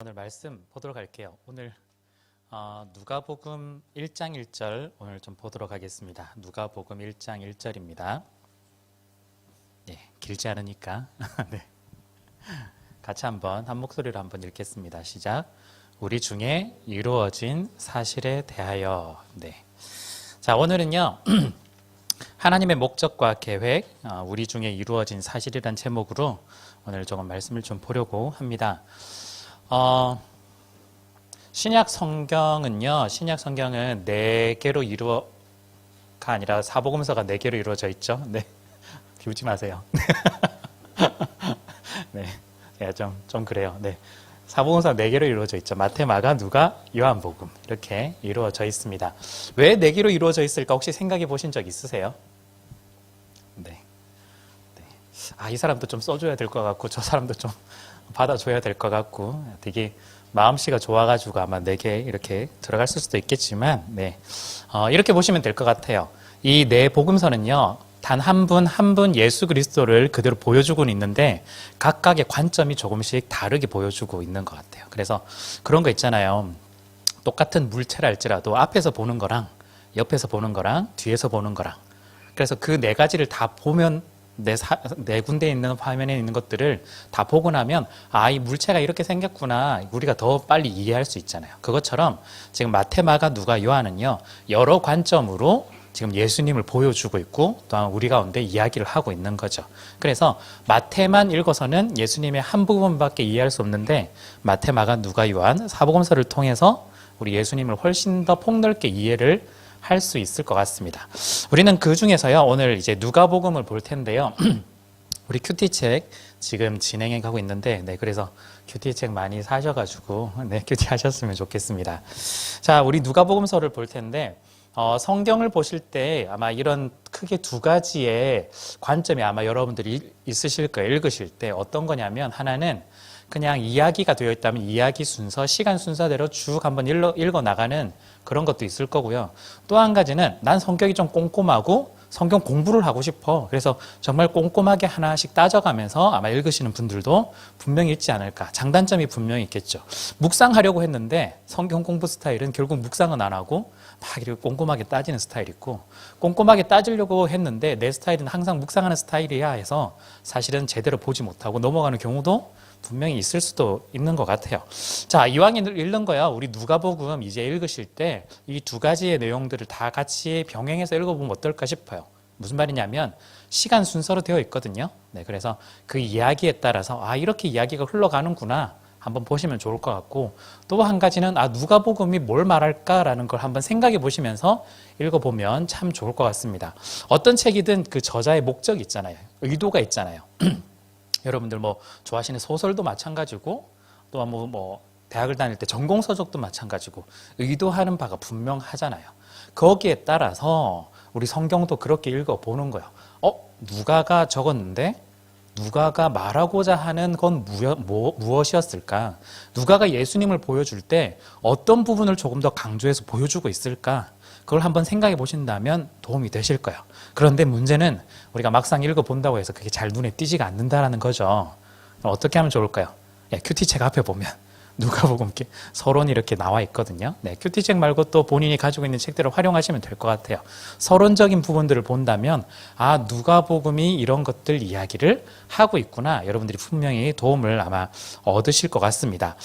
오늘 말씀 보도록 할게요. 오늘 누가복음 1장 1절 오늘 좀 보도록 하겠습니다. 누가복음 1장 1절입니다. 네, 길지 않으니까 네. 같이 한 목소리로 한번 읽겠습니다. 시작. 우리 중에 이루어진 사실에 대하여. 네. 자, 오늘은요. 하나님의 목적과 계획, 우리 중에 이루어진 사실이란 제목으로 오늘 조금 말씀을 좀 보려고 합니다. 신약 성경은 4개로 가 아니라 사복음서가 4개로 이루어져 있죠. 네. 비웃지 마세요. 네. 네, 좀 그래요. 네. 사복음서 4개로 이루어져 있죠. 마태, 마가, 누가, 요한복음. 이렇게 이루어져 있습니다. 왜 4개로 이루어져 있을까 혹시 생각해 보신 적 있으세요? 네. 이 사람도 좀 써줘야 될 것 같고, 저 사람도 좀 받아줘야 될 것 같고, 되게 마음씨가 좋아가지고 아마 4개 이렇게 들어갈 수도 있겠지만, 네. 이렇게 보시면 될 것 같아요. 이 4복음서는요, 단 한 분 예수 그리스도를 그대로 보여주고는 있는데, 각각의 관점이 조금씩 다르게 보여주고 있는 것 같아요. 그래서 그런 거 있잖아요. 똑같은 물체랄지라도 앞에서 보는 거랑, 옆에서 보는 거랑, 뒤에서 보는 거랑. 그래서 그 4가지를 다 보면 네 군데에 있는 화면에 있는 것들을 다 보고 나면 이 물체가 이렇게 생겼구나 우리가 더 빨리 이해할 수 있잖아요. 그것처럼 지금 마태, 마가, 누가, 요한은요 여러 관점으로 지금 예수님을 보여주고 있고 또한 우리 가운데 이야기를 하고 있는 거죠. 그래서 마태만 읽어서는 예수님의 한 부분밖에 이해할 수 없는데 마태, 마가, 누가, 요한 사복음서를 통해서 우리 예수님을 훨씬 더 폭넓게 이해를 할 수 있을 것 같습니다. 우리는 그 중에서요, 오늘 이제 누가복음을 볼 텐데요. 우리 큐티책 지금 진행해 가고 있는데, 네, 그래서 큐티책 많이 사셔가지고, 네, 큐티 하셨으면 좋겠습니다. 자, 우리 누가복음서를 볼 텐데, 성경을 보실 때 아마 이런 크게 2가지의 관점이 아마 여러분들이 있으실 거예요. 읽으실 때 어떤 거냐면, 하나는 그냥 이야기가 되어 있다면 이야기 순서, 시간 순서대로 쭉 한번 읽어 나가는 그런 것도 있을 거고요. 또 한 가지는 난 성격이 좀 꼼꼼하고 성경 공부를 하고 싶어. 그래서 정말 꼼꼼하게 하나씩 따져가면서 아마 읽으시는 분들도 분명히 있지 않을까. 장단점이 분명히 있겠죠. 묵상하려고 했는데 성경 공부 스타일은 결국 묵상은 안 하고 막 이렇게 꼼꼼하게 따지는 스타일이 있고, 꼼꼼하게 따지려고 했는데 내 스타일은 항상 묵상하는 스타일이야 해서 사실은 제대로 보지 못하고 넘어가는 경우도 분명히 있을 수도 있는 것 같아요. 자, 이왕 읽는 거야. 우리 누가복음 이제 읽으실 때 이 2가지의 내용들을 다 같이 병행해서 읽어보면 어떨까 싶어요. 무슨 말이냐면 시간 순서로 되어 있거든요. 네, 그래서 그 이야기에 따라서 이렇게 이야기가 흘러가는구나 한번 보시면 좋을 것 같고, 또 한 가지는 누가복음이 뭘 말할까라는 걸 한번 생각해 보시면서 읽어보면 참 좋을 것 같습니다. 어떤 책이든 그 저자의 목적이 있잖아요. 의도가 있잖아요. 여러분들 좋아하시는 소설도 마찬가지고, 또 대학을 다닐 때 전공서적도 마찬가지고 의도하는 바가 분명하잖아요. 거기에 따라서 우리 성경도 그렇게 읽어보는 거예요. 누가가 적었는데 누가가 말하고자 하는 건 무엇이었을까? 누가가 예수님을 보여줄 때 어떤 부분을 조금 더 강조해서 보여주고 있을까? 그걸 한번 생각해 보신다면 도움이 되실 거예요. 그런데 문제는 우리가 막상 읽어본다고 해서 그게 잘 눈에 띄지가 않는다라는 거죠. 어떻게 하면 좋을까요? 큐티책 앞에 보면 누가복음 서론이 이렇게 나와 있거든요. 네, 큐티책 말고 또 본인이 가지고 있는 책들을 활용하시면 될 것 같아요. 서론적인 부분들을 본다면 누가복음이 이런 것들 이야기를 하고 있구나. 여러분들이 분명히 도움을 아마 얻으실 것 같습니다.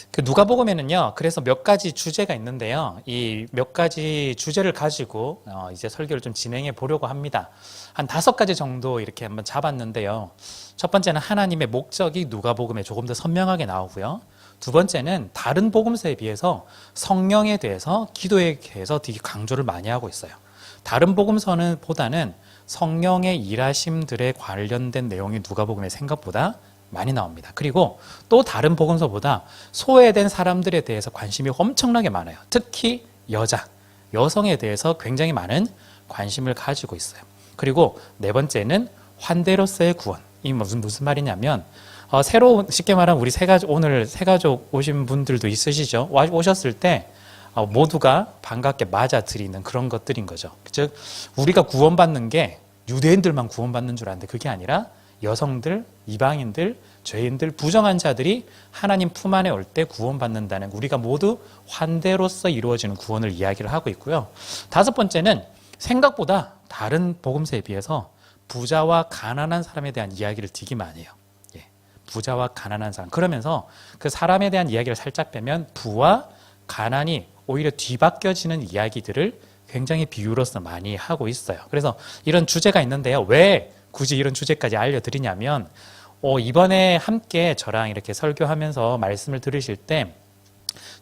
그 누가복음에는요, 그래서 몇 가지 주제가 있는데요. 이 몇 가지 주제를 가지고 이제 설교를 좀 진행해 보려고 합니다. 한 5가지 정도 이렇게 한번 잡았는데요. 첫 번째는 하나님의 목적이 누가복음에 조금 더 선명하게 나오고요. 2번째는 다른 복음서에 비해서 성령에 대해서, 기도에 대해서 되게 강조를 많이 하고 있어요. 다른 복음서는 보다는 성령의 일하심들에 관련된 내용이 누가복음에 생각보다 많이 나옵니다. 그리고 또 다른 복음서보다 소외된 사람들에 대해서 관심이 엄청나게 많아요. 특히 여성에 대해서 굉장히 많은 관심을 가지고 있어요. 그리고 4번째는 환대로서의 구원. 이 무슨 말이냐면 쉽게 말하면 우리 오늘 새가족 오신 분들도 있으시죠? 오셨을 때 모두가 반갑게 맞아들이는 그런 것들인 거죠. 즉 우리가 구원받는 게 유대인들만 구원받는 줄 아는데 그게 아니라 여성들, 이방인들, 죄인들, 부정한 자들이 하나님 품 안에 올 때 구원받는다는 우리가 모두 환대로서 이루어지는 구원을 이야기를 하고 있고요. 다섯 번째는 생각보다 다른 복음서에 비해서 부자와 가난한 사람에 대한 이야기를 되게 많이 해요. 예, 부자와 가난한 사람. 그러면서 그 사람에 대한 이야기를 살짝 빼면 부와 가난이 오히려 뒤바뀌어지는 이야기들을 굉장히 비유로서 많이 하고 있어요. 그래서 이런 주제가 있는데요. 왜 굳이 이런 주제까지 알려드리냐면 이번에 함께 저랑 이렇게 설교하면서 말씀을 들으실 때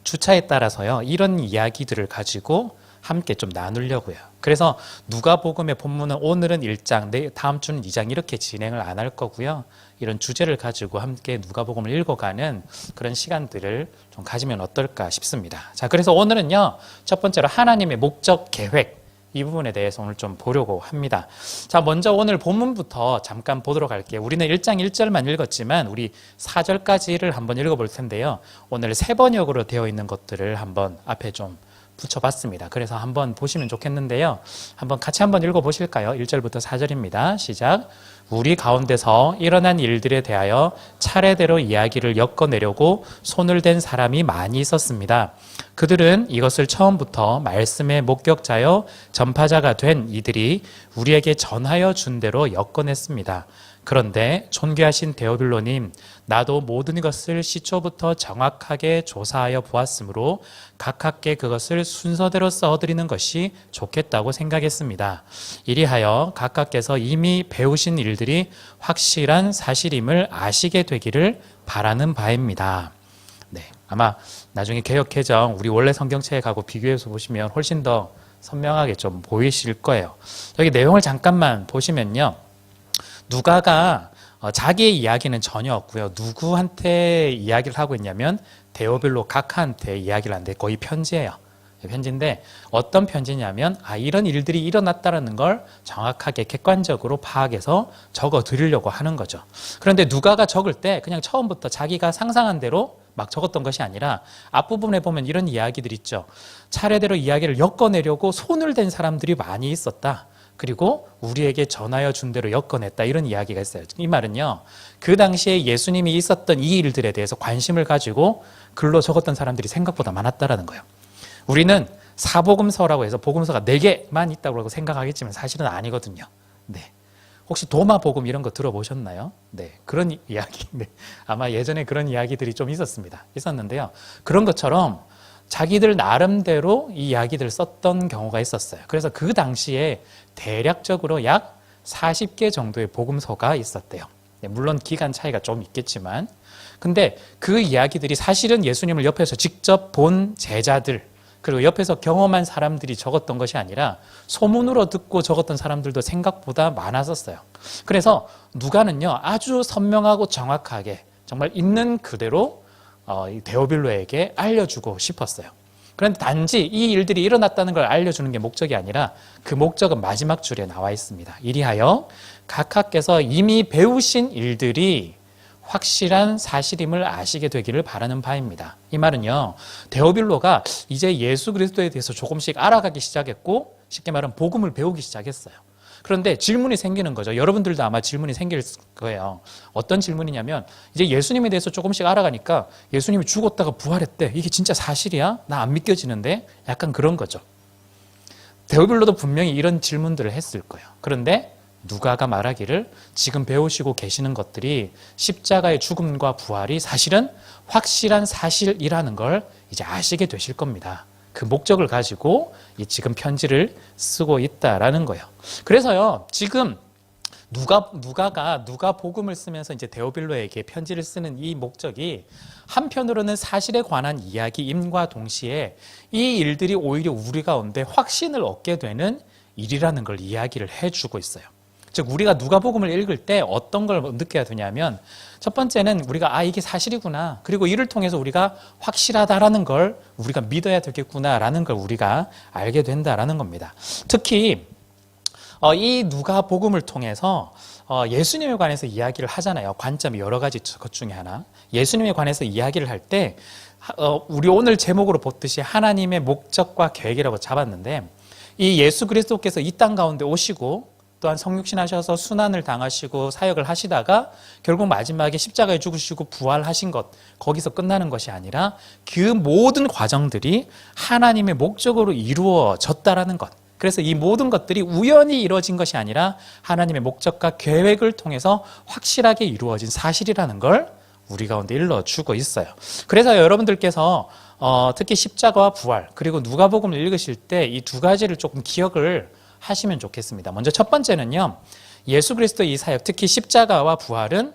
주차에 따라서요. 이런 이야기들을 가지고 함께 좀 나누려고요. 그래서 누가복음의 본문은 오늘은 1장, 다음 주는 2장 이렇게 진행을 안 할 거고요. 이런 주제를 가지고 함께 누가복음을 읽어가는 그런 시간들을 좀 가지면 어떨까 싶습니다. 자, 그래서 오늘은요. 첫 번째로 하나님의 목적 계획 이 부분에 대해서 오늘 좀 보려고 합니다. 자, 먼저 오늘 본문부터 잠깐 보도록 할게요. 우리는 1장 1절만 읽었지만 우리 4절까지를 한번 읽어볼 텐데요. 오늘 세 번역으로 되어 있는 것들을 한번 앞에 좀 붙여봤습니다. 그래서 한번 보시면 좋겠는데요. 한번 같이 한번 읽어보실까요? 1절부터 4절입니다. 시작. 우리 가운데서 일어난 일들에 대하여 차례대로 이야기를 엮어내려고 손을 댄 사람이 많이 있었습니다. 그들은 이것을 처음부터 말씀의 목격자여 전파자가 된 이들이 우리에게 전하여 준 대로 엮어냈습니다. 그런데 존귀하신 데오빌로님, 나도 모든 것을 시초부터 정확하게 조사하여 보았으므로 각각께 그것을 순서대로 써드리는 것이 좋겠다고 생각했습니다. 이리하여 각각께서 이미 배우신 일들이 확실한 사실임을 아시게 되기를 바라는 바입니다. 네, 아마 나중에 개역개정 우리 원래 성경책하고 비교해서 보시면 훨씬 더 선명하게 좀 보이실 거예요. 여기 내용을 잠깐만 보시면요. 누가가 자기의 이야기는 전혀 없고요. 누구한테 이야기를 하고 있냐면 데오빌로 각하한테 이야기를 하는데 거의 편지예요. 편지인데 어떤 편지냐면 이런 일들이 일어났다는 걸 정확하게 객관적으로 파악해서 적어 드리려고 하는 거죠. 그런데 누가가 적을 때 그냥 처음부터 자기가 상상한 대로 막 적었던 것이 아니라 앞부분에 보면 이런 이야기들 있죠. 차례대로 이야기를 엮어내려고 손을 댄 사람들이 많이 있었다. 그리고 우리에게 전하여 준 대로 엮어냈다 이런 이야기가 있어요. 이 말은요. 그 당시에 예수님이 있었던 이 일들에 대해서 관심을 가지고 글로 적었던 사람들이 생각보다 많았다라는 거예요. 우리는 사복음서라고 해서 복음서가 4개만 있다고 생각하겠지만 사실은 아니거든요. 네. 혹시 도마복음 이런 거 들어보셨나요? 네. 그런 이야기. 네. 아마 예전에 그런 이야기들이 좀 있었는데요. 그런 것처럼 자기들 나름대로 이 이야기들을 썼던 경우가 있었어요. 그래서 그 당시에 대략적으로 약 40개 정도의 복음서가 있었대요. 물론 기간 차이가 좀 있겠지만 근데 그 이야기들이 사실은 예수님을 옆에서 직접 본 제자들 그리고 옆에서 경험한 사람들이 적었던 것이 아니라 소문으로 듣고 적었던 사람들도 생각보다 많았었어요. 그래서 누가는요 아주 선명하고 정확하게 정말 있는 그대로 데오빌로에게 알려주고 싶었어요. 그런데 단지 이 일들이 일어났다는 걸 알려주는 게 목적이 아니라 그 목적은 마지막 줄에 나와 있습니다. 이리하여 각하께서 이미 배우신 일들이 확실한 사실임을 아시게 되기를 바라는 바입니다. 이 말은요. 데오빌로가 이제 예수 그리스도에 대해서 조금씩 알아가기 시작했고 쉽게 말하면 복음을 배우기 시작했어요. 그런데 질문이 생기는 거죠. 여러분들도 아마 질문이 생길 거예요. 어떤 질문이냐면 이제 예수님에 대해서 조금씩 알아가니까 예수님이 죽었다가 부활했대. 이게 진짜 사실이야? 나 안 믿겨지는데? 약간 그런 거죠. 데오빌로도 분명히 이런 질문들을 했을 거예요. 그런데 누가가 말하기를 지금 배우시고 계시는 것들이 십자가의 죽음과 부활이 사실은 확실한 사실이라는 걸 이제 아시게 되실 겁니다. 그 목적을 가지고 지금 편지를 쓰고 있다라는 거예요. 그래서요, 지금 누가가 복음을 쓰면서 이제 데오빌로에게 편지를 쓰는 이 목적이 한편으로는 사실에 관한 이야기임과 동시에 이 일들이 오히려 우리 가운데 확신을 얻게 되는 일이라는 걸 이야기를 해주고 있어요. 즉 우리가 누가복음을 읽을 때 어떤 걸 느껴야 되냐면 첫 번째는 우리가 이게 사실이구나. 그리고 이를 통해서 우리가 확실하다라는 걸 우리가 믿어야 되겠구나라는 걸 우리가 알게 된다라는 겁니다. 특히 이 누가복음을 통해서 예수님에 관해서 이야기를 하잖아요. 관점이 여러 가지 것 중에 하나. 예수님에 관해서 이야기를 할 때 우리 오늘 제목으로 보듯이 하나님의 목적과 계획이라고 잡았는데 이 예수 그리스도께서 이 땅 가운데 오시고 또한 성육신하셔서 순환을 당하시고 사역을 하시다가 결국 마지막에 십자가에 죽으시고 부활하신 것, 거기서 끝나는 것이 아니라 그 모든 과정들이 하나님의 목적으로 이루어졌다라는 것. 그래서 이 모든 것들이 우연히 이루어진 것이 아니라 하나님의 목적과 계획을 통해서 확실하게 이루어진 사실이라는 걸 우리 가운데 일러주고 있어요. 그래서 여러분들께서 특히 십자가와 부활 그리고 누가복음을 읽으실 때 이 두 가지를 조금 기억을 하시면 좋겠습니다. 먼저 첫 번째는요, 예수 그리스도의 이 사역, 특히 십자가와 부활은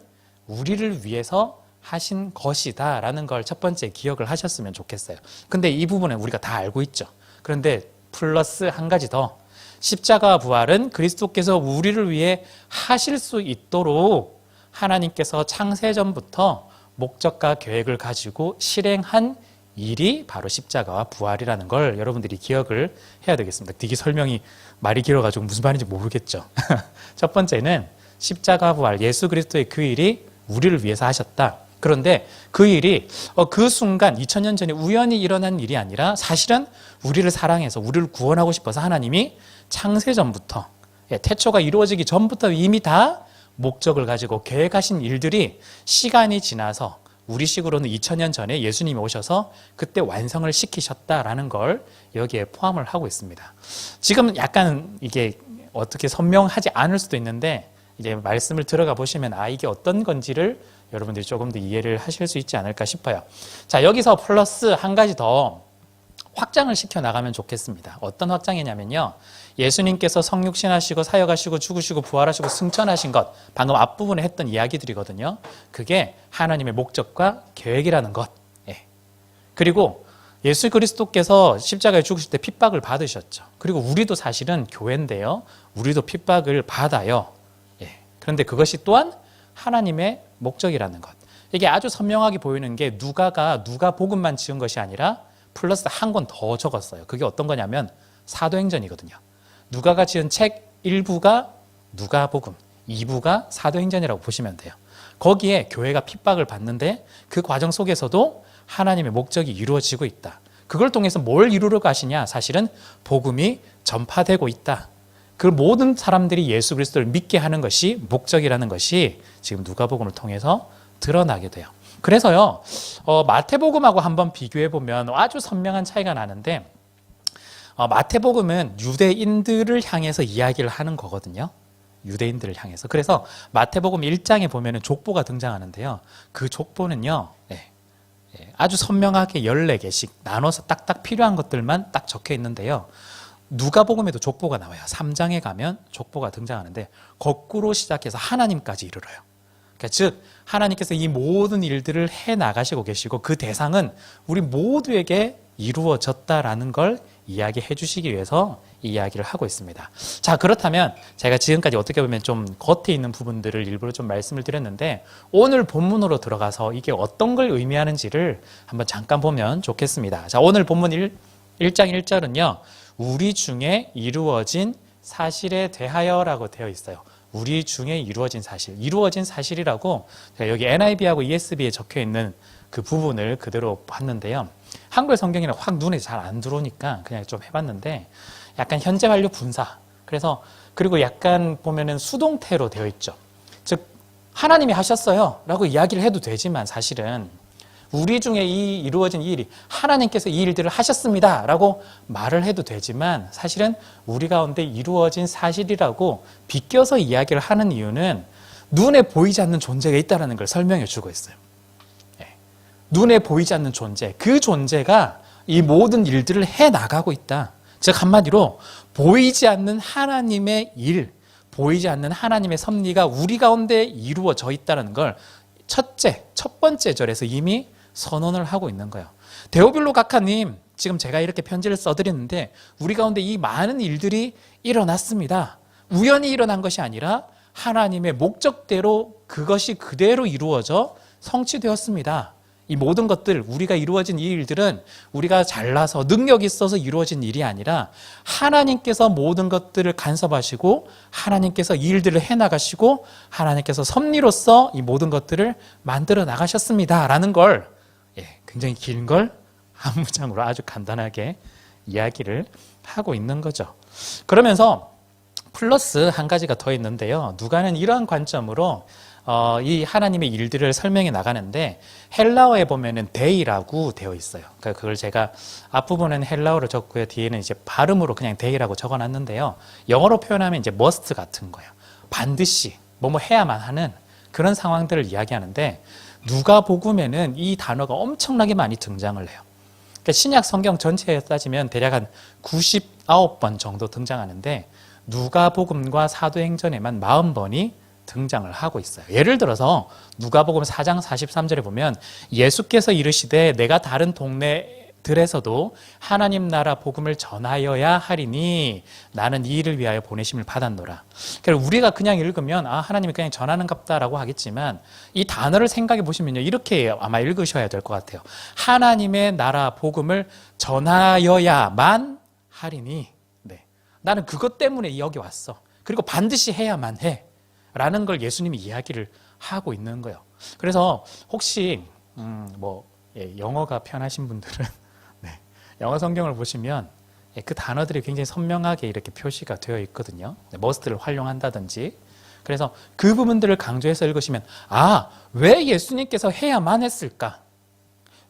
우리를 위해서 하신 것이다 라는 걸 첫 번째 기억을 하셨으면 좋겠어요. 근데 이 부분은 우리가 다 알고 있죠. 그런데 플러스 한 가지 더, 십자가와 부활은 그리스도께서 우리를 위해 하실 수 있도록 하나님께서 창세전부터 목적과 계획을 가지고 실행한 일이 바로 십자가와 부활이라는 걸 여러분들이 기억을 해야 되겠습니다. 되게 설명이 말이 길어가지고 무슨 말인지 모르겠죠. 첫 번째는 십자가 부활, 예수 그리스도의 그 일이 우리를 위해서 하셨다. 그런데 그 일이 그 순간 2000년 전에 우연히 일어난 일이 아니라 사실은 우리를 사랑해서 우리를 구원하고 싶어서 하나님이 창세전부터, 태초가 이루어지기 전부터 이미 다 목적을 가지고 계획하신 일들이 시간이 지나서 우리식으로는 2000년 전에 예수님이 오셔서 그때 완성을 시키셨다라는 걸 여기에 포함을 하고 있습니다. 지금 약간 이게 어떻게 선명하지 않을 수도 있는데 이제 말씀을 들어가 보시면 이게 어떤 건지를 여러분들이 조금 더 이해를 하실 수 있지 않을까 싶어요. 자, 여기서 플러스 한 가지 더 확장을 시켜 나가면 좋겠습니다. 어떤 확장이냐면요, 예수님께서 성육신하시고 사역하시고 죽으시고 부활하시고 승천하신 것, 방금 앞부분에 했던 이야기들이거든요. 그게 하나님의 목적과 계획이라는 것. 그리고 예수 그리스도께서 십자가에 죽으실 때 핍박을 받으셨죠. 그리고 우리도 사실은 교회인데요, 우리도 핍박을 받아요. 그런데 그것이 또한 하나님의 목적이라는 것. 이게 아주 선명하게 보이는 게 누가복음만 지은 것이 아니라 플러스 한 권 더 적었어요. 그게 어떤 거냐면 사도행전이거든요. 누가가 지은 책 1부가 누가복음, 2부가 사도행전이라고 보시면 돼요. 거기에 교회가 핍박을 받는데 그 과정 속에서도 하나님의 목적이 이루어지고 있다. 그걸 통해서 뭘 이루러 가시냐? 사실은 복음이 전파되고 있다. 그 모든 사람들이 예수 그리스도를 믿게 하는 것이 목적이라는 것이 지금 누가복음을 통해서 드러나게 돼요. 그래서요, 마태복음하고 한번 비교해 보면 아주 선명한 차이가 나는데, 마태복음은 유대인들을 향해서 이야기를 하는 거거든요. 유대인들을 향해서. 그래서 마태복음 1장에 보면 족보가 등장하는데요. 그 족보는요, 아주 선명하게 14개씩 나눠서 딱딱 필요한 것들만 딱 적혀 있는데요. 누가복음에도 족보가 나와요. 3장에 가면 족보가 등장하는데 거꾸로 시작해서 하나님까지 이르러요. 그러니까 즉 하나님께서 이 모든 일들을 해나가시고 계시고 그 대상은 우리 모두에게 이루어졌다라는 걸 이야기해 주시기 위해서 이 이야기를 하고 있습니다. 자, 그렇다면 제가 지금까지 어떻게 보면 좀 겉에 있는 부분들을 일부러 좀 말씀을 드렸는데 오늘 본문으로 들어가서 이게 어떤 걸 의미하는지를 한번 잠깐 보면 좋겠습니다. 자, 오늘 본문 1장 1절은요. 우리 중에 이루어진 사실에 대하여라고 되어 있어요. 우리 중에 이루어진 사실이라고 제가 여기 NIV하고 ESV에 적혀 있는 그 부분을 그대로 봤는데요. 한글 성경이랑 확 눈에 잘 안 들어오니까 그냥 좀 해봤는데 약간 현재 완료 분사. 그리고 약간 보면은 수동태로 되어 있죠. 즉 하나님이 하셨어요 라고 이야기를 해도 되지만 사실은 우리 중에 이루어진 이 일이 하나님께서 이 일들을 하셨습니다 라고 말을 해도 되지만 사실은 우리 가운데 이루어진 사실이라고 비껴서 이야기를 하는 이유는 눈에 보이지 않는 존재가 있다는 걸 설명해 주고 있어요. 눈에 보이지 않는 존재, 그 존재가 이 모든 일들을 해나가고 있다. 즉 한마디로 보이지 않는 하나님의 일, 보이지 않는 하나님의 섭리가 우리 가운데 이루어져 있다는 걸 첫 번째 절에서 이미 선언을 하고 있는 거예요. 데오빌로 각하님, 지금 제가 이렇게 편지를 써드리는데 우리 가운데 이 많은 일들이 일어났습니다. 우연히 일어난 것이 아니라 하나님의 목적대로 그것이 그대로 이루어져 성취되었습니다. 이 모든 것들, 우리가 이루어진 이 일들은 우리가 잘나서 능력이 있어서 이루어진 일이 아니라 하나님께서 모든 것들을 간섭하시고 하나님께서 이 일들을 해나가시고 하나님께서 섭리로서 이 모든 것들을 만들어 나가셨습니다 라는 걸 굉장히 긴 걸 한 문장으로 아주 간단하게 이야기를 하고 있는 거죠. 그러면서 플러스 한 가지가 더 있는데요. 누가는 이러한 관점으로 이 하나님의 일들을 설명해 나가는데 헬라어에 보면은 데이라고 되어 있어요. 그러니까 그걸 제가 앞부분은 헬라어로 적고요. 뒤에는 이제 발음으로 그냥 데이라고 적어놨는데요. 영어로 표현하면 이제 must 같은 거예요. 반드시 뭐뭐 해야만 하는 그런 상황들을 이야기하는데 누가복음에는 이 단어가 엄청나게 많이 등장을 해요. 그러니까 신약 성경 전체에 따지면 대략 한 99번 정도 등장하는데 누가복음과 사도행전에만 40번이 등장을 하고 있어요. 예를 들어서 누가복음 4장 43절에 보면 예수께서 이르시되 내가 다른 동네들에서도 하나님 나라 복음을 전하여야 하리니 나는 이 일을 위하여 보내심을 받았노라. 그러니까 우리가 그냥 읽으면 하나님이 그냥 전하는갑다라고 하겠지만 이 단어를 생각해 보시면요. 이렇게 아마 읽으셔야 될 것 같아요. 하나님의 나라 복음을 전하여야만 하리니 나는 그것 때문에 여기 왔어. 그리고 반드시 해야만 해. 라는 걸 예수님이 이야기를 하고 있는 거예요. 그래서 혹시 영어가 편하신 분들은 영어 성경을 보시면 그 단어들이 굉장히 선명하게 이렇게 표시가 되어 있거든요. must를 활용한다든지. 그래서 그 부분들을 강조해서 읽으시면 왜 예수님께서 해야만 했을까?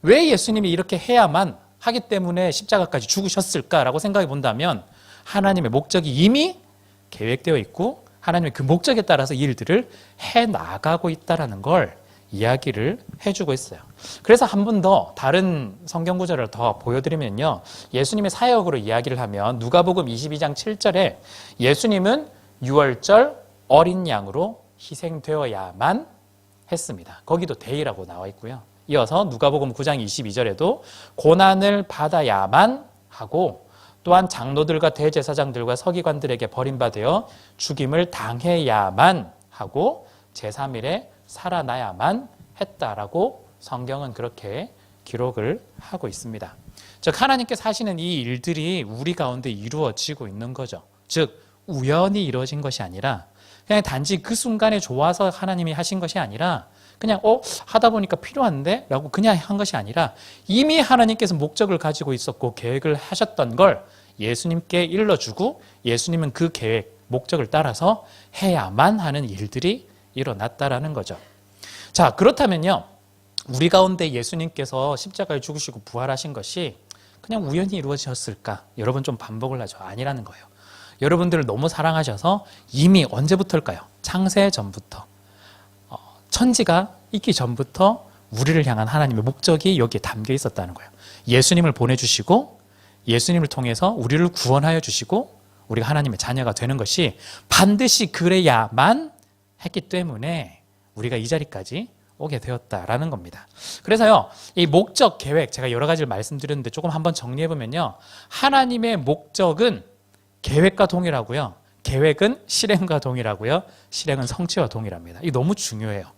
왜 예수님이 이렇게 해야만 하기 때문에 십자가까지 죽으셨을까라고 생각해 본다면 하나님의 목적이 이미 계획되어 있고 하나님의 그 목적에 따라서 이 일들을 해나가고 있다는 걸 이야기를 해주고 있어요. 그래서 한 번 더 다른 성경 구절을 더 보여드리면요. 예수님의 사역으로 이야기를 하면 누가복음 22장 7절에 예수님은 유월절 어린 양으로 희생되어야만 했습니다. 거기도 데이라고 나와 있고요. 이어서 누가복음 9장 22절에도 고난을 받아야만 하고 또한 장로들과 대제사장들과 서기관들에게 버림받아 죽임을 당해야만 하고 제3일에 살아나야만 했다라고 성경은 그렇게 기록을 하고 있습니다. 즉 하나님께서 하시는 이 일들이 우리 가운데 이루어지고 있는 거죠. 즉 우연히 이루어진 것이 아니라 그냥 단지 그 순간에 좋아서 하나님이 하신 것이 아니라 그냥 하다 보니까 필요한데? 라고 그냥 한 것이 아니라 이미 하나님께서 목적을 가지고 있었고 계획을 하셨던 걸 예수님께 일러주고 예수님은 그 계획, 목적을 따라서 해야만 하는 일들이 일어났다라는 거죠. 자, 그렇다면요. 우리 가운데 예수님께서 십자가에 죽으시고 부활하신 것이 그냥 우연히 이루어졌을까? 여러분 좀 반복을 하죠. 아니라는 거예요. 여러분들을 너무 사랑하셔서 이미 언제부터일까요? 창세 전부터. 천지가 있기 전부터 우리를 향한 하나님의 목적이 여기에 담겨 있었다는 거예요. 예수님을 보내주시고 예수님을 통해서 우리를 구원하여 주시고 우리가 하나님의 자녀가 되는 것이 반드시 그래야만 했기 때문에 우리가 이 자리까지 오게 되었다라는 겁니다. 그래서요, 이 목적, 계획 제가 여러 가지를 말씀드렸는데 조금 한번 정리해보면요. 하나님의 목적은 계획과 동일하고요. 계획은 실행과 동일하고요. 실행은 성취와 동일합니다. 이게 너무 중요해요.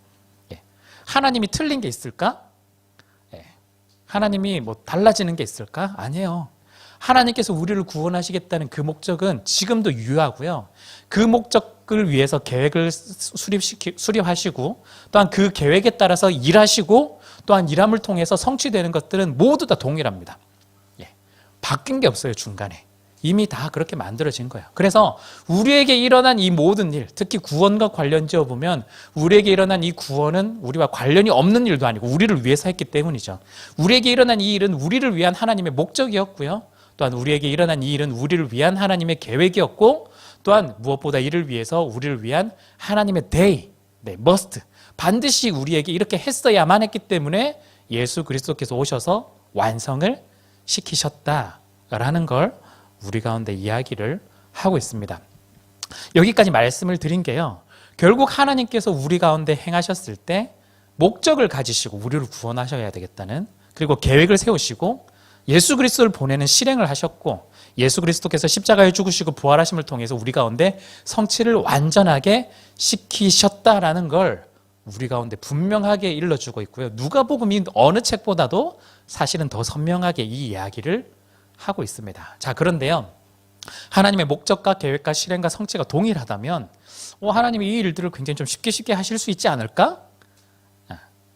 하나님이 틀린 게 있을까? 하나님이 달라지는 게 있을까? 아니에요. 하나님께서 우리를 구원하시겠다는 그 목적은 지금도 유효하고요. 그 목적을 위해서 계획을 수립하시고 또한 그 계획에 따라서 일하시고 또한 일함을 통해서 성취되는 것들은 모두 다 동일합니다. 바뀐 게 없어요, 중간에. 이미 다 그렇게 만들어진 거예요. 그래서 우리에게 일어난 이 모든 일, 특히 구원과 관련 지어보면 우리에게 일어난 이 구원은 우리와 관련이 없는 일도 아니고 우리를 위해서 했기 때문이죠. 우리에게 일어난 이 일은 우리를 위한 하나님의 목적이었고요. 또한 우리에게 일어난 이 일은 우리를 위한 하나님의 계획이었고 또한 무엇보다 이를 위해서 우리를 위한 하나님의 day, must, 반드시 우리에게 이렇게 했어야만 했기 때문에 예수 그리스도께서 오셔서 완성을 시키셨다라는 걸 우리 가운데 이야기를 하고 있습니다. 여기까지 말씀을 드린 게요. 결국 하나님께서 우리 가운데 행하셨을 때 목적을 가지시고 우리를 구원하셔야 되겠다는, 그리고 계획을 세우시고 예수 그리스도를 보내는 실행을 하셨고 예수 그리스도께서 십자가에 죽으시고 부활하심을 통해서 우리 가운데 성취를 완전하게 시키셨다라는 걸 우리 가운데 분명하게 일러주고 있고요. 누가복음이 어느 책보다도 사실은 더 선명하게 이 이야기를 하고 있습니다. 자, 그런데요. 하나님의 목적과 계획과 실행과 성취가 동일하다면 하나님이 이 일들을 굉장히 좀 쉽게 하실 수 있지 않을까?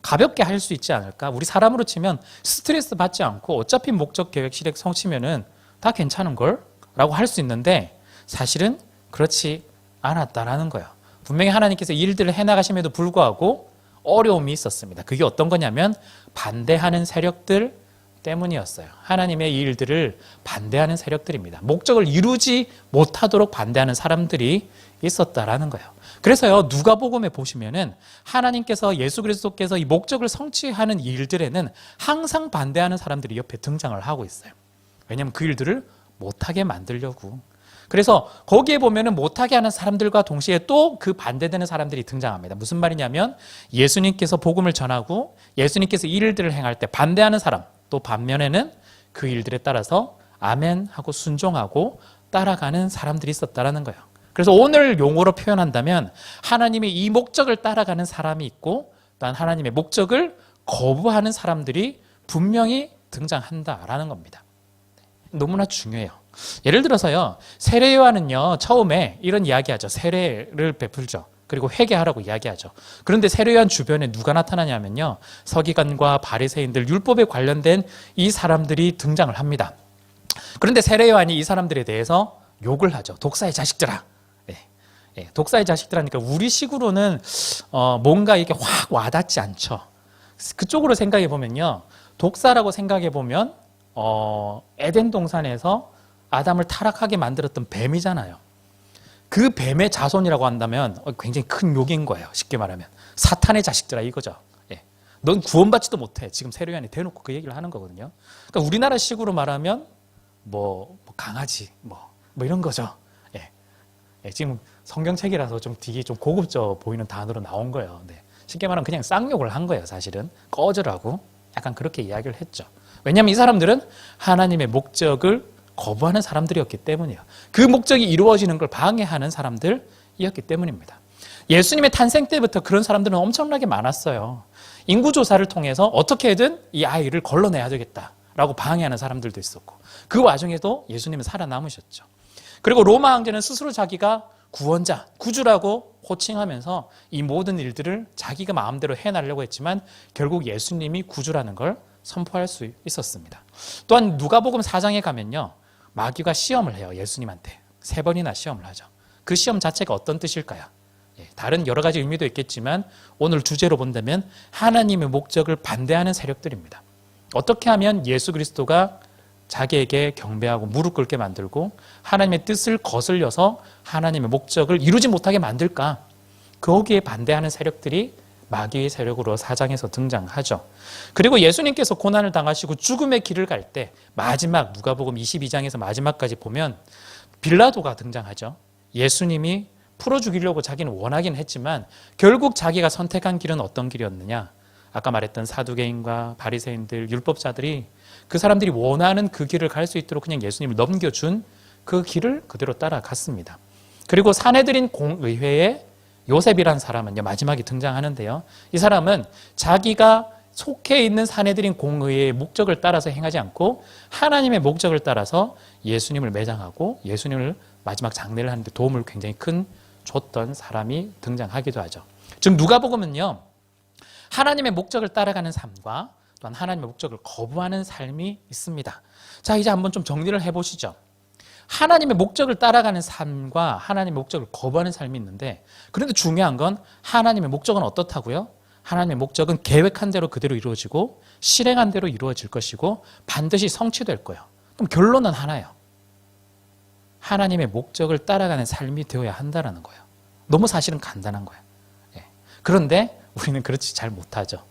가볍게 할 수 있지 않을까? 우리 사람으로 치면 스트레스 받지 않고 어차피 목적, 계획, 실행, 성취면은 다 괜찮은 걸? 라고 할 수 있는데 사실은 그렇지 않았다라는 거예요. 분명히 하나님께서 일들을 해나가심에도 불구하고 어려움이 있었습니다. 그게 어떤 거냐면 반대하는 세력들 때문이었어요. 하나님의 이 일들을 반대하는 세력들입니다. 목적을 이루지 못하도록 반대하는 사람들이 있었다라는 거예요. 그래서요, 누가복음에 보시면은 하나님께서 예수 그리스도께서 이 목적을 성취하는 일들에는 항상 반대하는 사람들이 옆에 등장을 하고 있어요. 왜냐하면 그 일들을 못하게 만들려고. 그래서 거기에 보면은 못하게 하는 사람들과 동시에 또 그 반대되는 사람들이 등장합니다. 무슨 말이냐면 예수님께서 복음을 전하고 예수님께서 이 일들을 행할 때 반대하는 사람, 또 반면에는 그 일들에 따라서 아멘 하고 순종하고 따라가는 사람들이 있었다라는 거예요. 그래서 오늘 용어로 표현한다면 하나님의 이 목적을 따라가는 사람이 있고 또한 하나님의 목적을 거부하는 사람들이 분명히 등장한다라는 겁니다. 너무나 중요해요. 예를 들어서요, 세례 요한은요, 처음에 이런 이야기하죠. 세례를 베풀죠. 그리고 회개하라고 이야기하죠. 그런데 세례 요한 주변에 누가 나타나냐면요, 서기관과 바리새인들, 율법에 관련된 이 사람들이 등장을 합니다. 그런데 세례 요한이 이 사람들에 대해서 욕을 하죠. 독사의 자식들아. 독사의 자식들하니까 우리식으로는 뭔가 이렇게 확 와닿지 않죠. 그쪽으로 생각해 보면요, 독사라고 생각해 보면 에덴 동산에서 아담을 타락하게 만들었던 뱀이잖아요. 그 뱀의 자손이라고 한다면 굉장히 큰 욕인 거예요. 쉽게 말하면 사탄의 자식들아 이거죠. 넌 구원받지도 못해. 지금 세례요한이 대놓고 그 얘기를 하는 거거든요. 그러니까 우리나라식으로 말하면 뭐 강아지 뭐 이런 거죠. 지금 성경책이라서 좀 되게 좀 고급져 보이는 단어로 나온 거예요. 쉽게 말하면 그냥 쌍욕을 한 거예요. 사실은 꺼져라고 약간 그렇게 이야기를 했죠. 왜냐하면 이 사람들은 하나님의 목적을 거부하는 사람들이었기 때문이에요. 그 목적이 이루어지는 걸 방해하는 사람들이었기 때문입니다. 예수님의 탄생 때부터 그런 사람들은 엄청나게 많았어요. 인구조사를 통해서 어떻게든 이 아이를 걸러내야 되겠다라고 방해하는 사람들도 있었고, 그 와중에도 예수님은 살아남으셨죠. 그리고 로마 황제는 스스로 자기가 구원자, 구주라고 호칭하면서 이 모든 일들을 자기가 마음대로 해나려고 했지만 결국 예수님이 구주라는 걸 선포할 수 있었습니다. 또한 누가복음 4장에 가면요, 마귀가 시험을 해요. 예수님한테 3번이나 시험을 하죠. 그 시험 자체가 어떤 뜻일까요? 다른 여러 가지 의미도 있겠지만 오늘 주제로 본다면 하나님의 목적을 반대하는 세력들입니다. 어떻게 하면 예수 그리스도가 자기에게 경배하고 무릎 꿇게 만들고 하나님의 뜻을 거슬려서 하나님의 목적을 이루지 못하게 만들까? 거기에 반대하는 세력들이 마귀의 세력으로 4장에서 등장하죠. 그리고 예수님께서 고난을 당하시고 죽음의 길을 갈 때 마지막 누가복음 22장에서 마지막까지 보면 빌라도가 등장하죠. 예수님이 풀어 죽이려고 자기는 원하긴 했지만 결국 자기가 선택한 길은 어떤 길이었느냐? 아까 말했던 사두개인과 바리새인들, 율법자들이 그 사람들이 원하는 그 길을 갈 수 있도록 그냥 예수님을 넘겨준 그 길을 그대로 따라갔습니다. 그리고 사내들인 공의회에 요셉이라는 사람은요, 마지막에 등장하는데요. 이 사람은 자기가 속해 있는 사내들인 공의회의 목적을 따라서 행하지 않고 하나님의 목적을 따라서 예수님을 매장하고 예수님을 마지막 장례를 하는데 도움을 굉장히 큰 줬던 사람이 등장하기도 하죠. 즉 누가복음은요, 하나님의 목적을 따라가는 삶과 또한 하나님의 목적을 거부하는 삶이 있습니다. 자, 이제 한번 좀 정리를 해보시죠. 하나님의 목적을 따라가는 삶과 하나님의 목적을 거부하는 삶이 있는데, 그런데 중요한 건 하나님의 목적은 어떻다고요? 하나님의 목적은 계획한 대로 그대로 이루어지고 실행한 대로 이루어질 것이고 반드시 성취될 거예요. 그럼 결론은 하나예요. 하나님의 목적을 따라가는 삶이 되어야 한다는 거예요. 너무 사실은 간단한 거예요. 그런데 우리는 그렇지 잘 못하죠.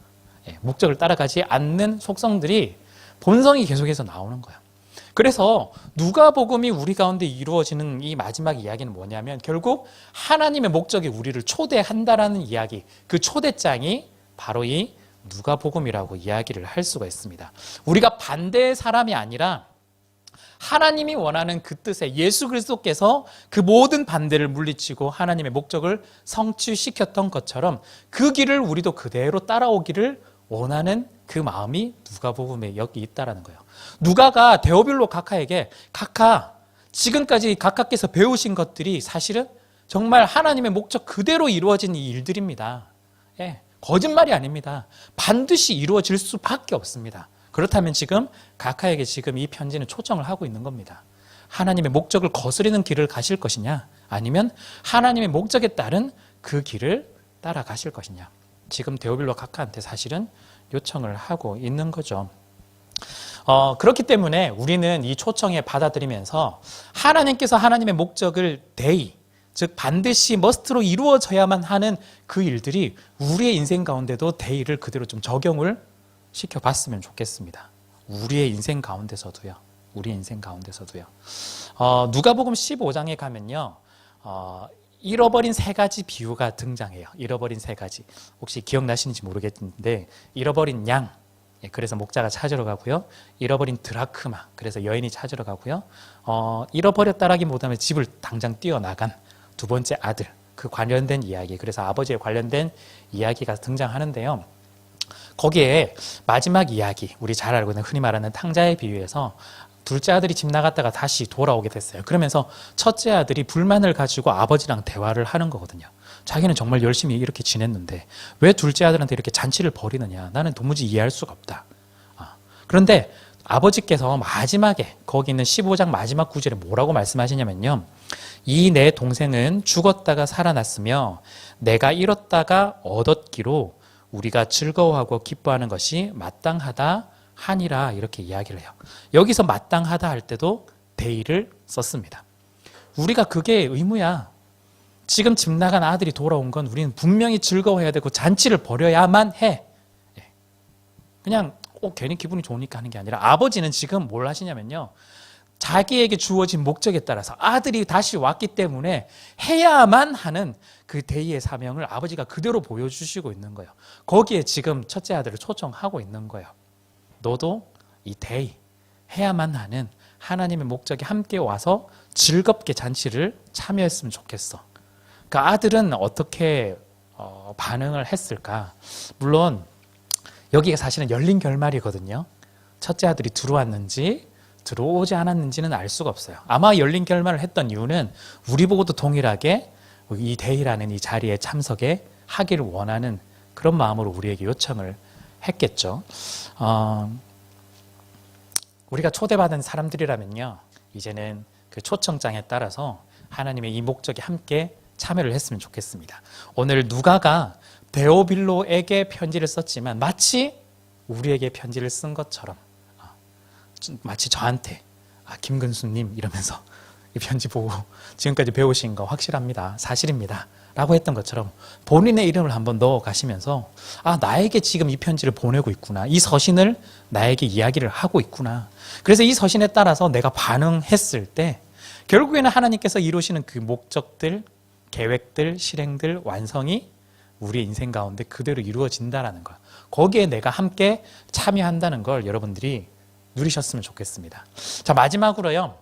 목적을 따라가지 않는 속성들이 본성이 계속해서 나오는 거예요. 그래서 누가복음이 우리 가운데 이루어지는 이 마지막 이야기는 뭐냐면 결국 하나님의 목적이 우리를 초대한다라는 이야기, 그 초대장이 바로 이 누가복음이라고 이야기를 할 수가 있습니다. 우리가 반대의 사람이 아니라 하나님이 원하는 그 뜻에 예수 그리스도께서 그 모든 반대를 물리치고 하나님의 목적을 성취시켰던 것처럼 그 길을 우리도 그대로 따라오기를 원하는 그 마음이 누가복음에 여기 있다라는 거예요. 누가가 데오빌로 각하에게 각하, 지금까지 각하께서 배우신 것들이 사실은 정말 하나님의 목적 그대로 이루어진 이 일들입니다. 거짓말이 아닙니다. 반드시 이루어질 수밖에 없습니다. 그렇다면 지금 각하에게 지금 이 편지는 초청을 하고 있는 겁니다. 하나님의 목적을 거스르는 길을 가실 것이냐, 아니면 하나님의 목적에 따른 그 길을 따라가실 것이냐. 지금 데오빌로 각하한테 사실은 요청을 하고 있는 거죠. 그렇기 때문에 우리는 이 초청에 받아들이면서 하나님께서 하나님의 목적을 데이, 즉 반드시 머스트로 이루어져야만 하는 그 일들이 우리의 인생 가운데도 데이를 그대로 좀 적용을 시켜봤으면 좋겠습니다. 우리의 인생 가운데서도요. 누가복음 15장에 가면요. 잃어버린 세 가지 비유가 등장해요. 잃어버린 세 가지. 혹시 기억나시는지 모르겠는데 잃어버린 양, 그래서 목자가 찾으러 가고요. 잃어버린 드라크마, 그래서 여인이 찾으러 가고요. 잃어버렸다라기보다는 집을 당장 뛰어나간 두 번째 아들, 그 관련된 이야기, 그래서 아버지에 관련된 이야기가 등장하는데요. 거기에 마지막 이야기, 우리 잘 알고 있는 흔히 말하는 탕자의 비유에서 둘째 아들이 집 나갔다가 다시 돌아오게 됐어요. 그러면서 첫째 아들이 불만을 가지고 아버지랑 대화를 하는 거거든요. 자기는 정말 열심히 이렇게 지냈는데 왜 둘째 아들한테 이렇게 잔치를 벌이느냐. 나는 도무지 이해할 수가 없다. 그런데 아버지께서 마지막에 거기 있는 15장 마지막 구절에 뭐라고 말씀하시냐면요. 이 내 동생은 죽었다가 살아났으며 내가 잃었다가 얻었기로 우리가 즐거워하고 기뻐하는 것이 마땅하다 하니라, 이렇게 이야기를 해요. 여기서 마땅하다 할 때도 대의를 썼습니다. 우리가 그게 의무야. 지금 집 나간 아들이 돌아온 건 우리는 분명히 즐거워해야 되고 잔치를 벌여야만 해. 그냥 괜히 기분이 좋으니까 하는 게 아니라 아버지는 지금 뭘 하시냐면요. 자기에게 주어진 목적에 따라서 아들이 다시 왔기 때문에 해야만 하는 그 대의의 사명을 아버지가 그대로 보여주시고 있는 거예요. 거기에 지금 첫째 아들을 초청하고 있는 거예요. 너도 이 대의, 해야만 하는 하나님의 목적에 함께 와서 즐겁게 잔치를 참여했으면 좋겠어. 그 아들은 어떻게 반응을 했을까? 물론 여기가 사실은 열린 결말이거든요. 첫째 아들이 들어왔는지 들어오지 않았는지는 알 수가 없어요. 아마 열린 결말을 했던 이유는 우리 보고도 동일하게 이 대의라는 이 자리에 참석에 하기를 원하는 그런 마음으로 우리에게 요청을 했겠죠. 우리가 초대받은 사람들이라면요. 이제는 그 초청장에 따라서 하나님의 이 목적에 함께 참여를 했으면 좋겠습니다. 오늘 누가가 데오빌로에게 편지를 썼지만 마치 우리에게 편지를 쓴 것처럼, 마치 저한테 김근수님 이러면서 이 편지 보고 지금까지 배우신 거 확실합니다. 사실입니다. 라고 했던 것처럼 본인의 이름을 한번 넣어 가시면서 나에게 지금 이 편지를 보내고 있구나. 이 서신을 나에게 이야기를 하고 있구나. 그래서 이 서신에 따라서 내가 반응했을 때 결국에는 하나님께서 이루시는 그 목적들, 계획들, 실행들, 완성이 우리의 인생 가운데 그대로 이루어진다는 거. 거기에 내가 함께 참여한다는 걸 여러분들이 누리셨으면 좋겠습니다. 자, 마지막으로요.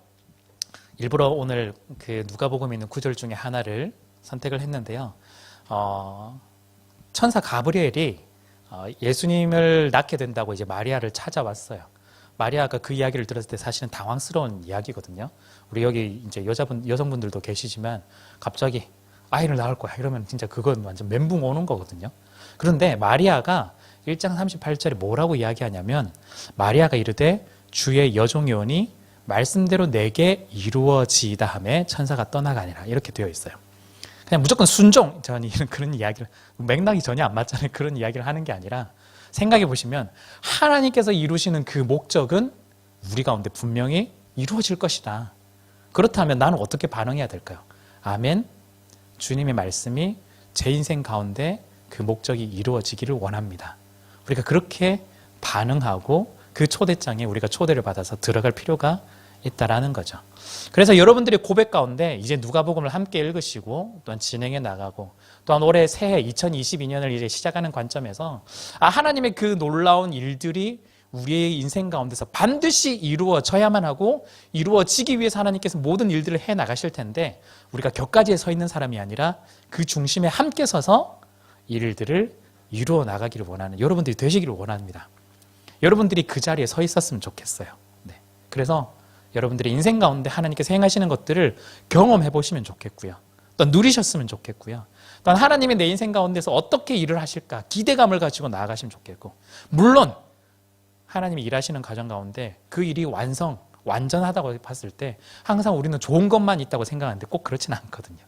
일부러 오늘 그 누가복음에 있는 구절 중에 하나를 선택을 했는데요. 천사 가브리엘이 예수님을 낳게 된다고 이제 마리아를 찾아왔어요. 마리아가 그 이야기를 들었을 때 사실은 당황스러운 이야기거든요. 우리 여기 이제 여성분들도 계시지만 갑자기 아이를 낳을 거야 이러면 진짜 그건 완전 멘붕 오는 거거든요. 그런데 마리아가 1장 38절에 뭐라고 이야기하냐면 마리아가 이르되 주의 여종이오니 말씀대로 내게 이루어지이다 하매 천사가 떠나가니라, 이렇게 되어 있어요. 그냥 무조건 순종, 저는 그런 이야기를, 맥락이 전혀 안 맞잖아요. 그런 이야기를 하는 게 아니라 생각해 보시면 하나님께서 이루시는 그 목적은 우리 가운데 분명히 이루어질 것이다. 그렇다면 나는 어떻게 반응해야 될까요? 아멘. 주님의 말씀이 제 인생 가운데 그 목적이 이루어지기를 원합니다. 우리가 그렇게 반응하고 그 초대장에 우리가 초대를 받아서 들어갈 필요가 있다라는 거죠. 그래서 여러분들의 고백 가운데 이제 누가복음을 함께 읽으시고 또한 진행해 나가고 또한 올해 새해 2022년을 이제 시작하는 관점에서 하나님의 그 놀라운 일들이 우리의 인생 가운데서 반드시 이루어져야만 하고 이루어지기 위해서 하나님께서 모든 일들을 해 나가실 텐데 우리가 격가지에 서 있는 사람이 아니라 그 중심에 함께 서서 이 일들을 이루어 나가기를 원하는 여러분들이 되시기를 원합니다. 여러분들이 그 자리에 서 있었으면 좋겠어요. 네. 그래서 여러분들의 인생 가운데 하나님께서 행하시는 것들을 경험해 보시면 좋겠고요. 또 누리셨으면 좋겠고요. 또 하나님이 내 인생 가운데서 어떻게 일을 하실까 기대감을 가지고 나아가시면 좋겠고, 물론 하나님이 일하시는 과정 가운데 그 일이 완전하다고 봤을 때 항상 우리는 좋은 것만 있다고 생각하는데 꼭 그렇지는 않거든요.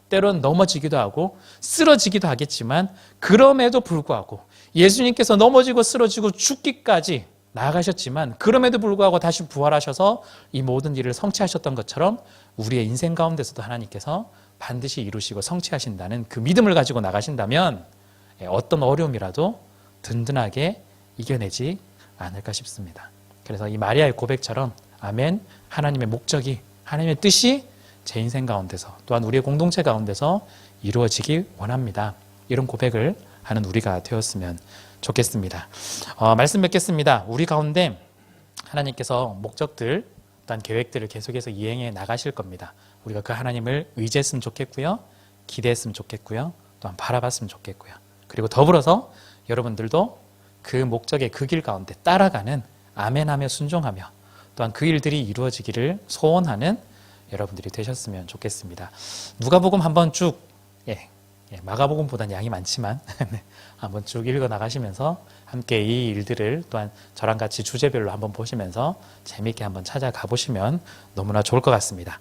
때로는 넘어지기도 하고 쓰러지기도 하겠지만 그럼에도 불구하고 예수님께서 넘어지고 쓰러지고 죽기까지 나아가셨지만 그럼에도 불구하고 다시 부활하셔서 이 모든 일을 성취하셨던 것처럼 우리의 인생 가운데서도 하나님께서 반드시 이루시고 성취하신다는 그 믿음을 가지고 나가신다면 어떤 어려움이라도 든든하게 이겨내지 않을까 싶습니다. 그래서 이 마리아의 고백처럼 아멘, 하나님의 목적이, 하나님의 뜻이 제 인생 가운데서 또한 우리의 공동체 가운데서 이루어지기 원합니다. 이런 고백을 하는 우리가 되었으면 좋겠습니다. 말씀 맺겠습니다. 우리 가운데 하나님께서 목적들 또한 계획들을 계속해서 이행해 나가실 겁니다. 우리가 그 하나님을 의지했으면 좋겠고요. 기대했으면 좋겠고요. 또한 바라봤으면 좋겠고요. 그리고 더불어서 여러분들도 그 목적의 그 길 가운데 따라가는 아멘하며 순종하며 또한 그 일들이 이루어지기를 소원하는 여러분들이 되셨으면 좋겠습니다. 누가복음 한번 쭉 마가복음보다는 양이 많지만 한번 쭉 읽어 나가시면서 함께 이 일들을 또한 저랑 같이 주제별로 한번 보시면서 재미있게 한번 찾아가 보시면 너무나 좋을 것 같습니다.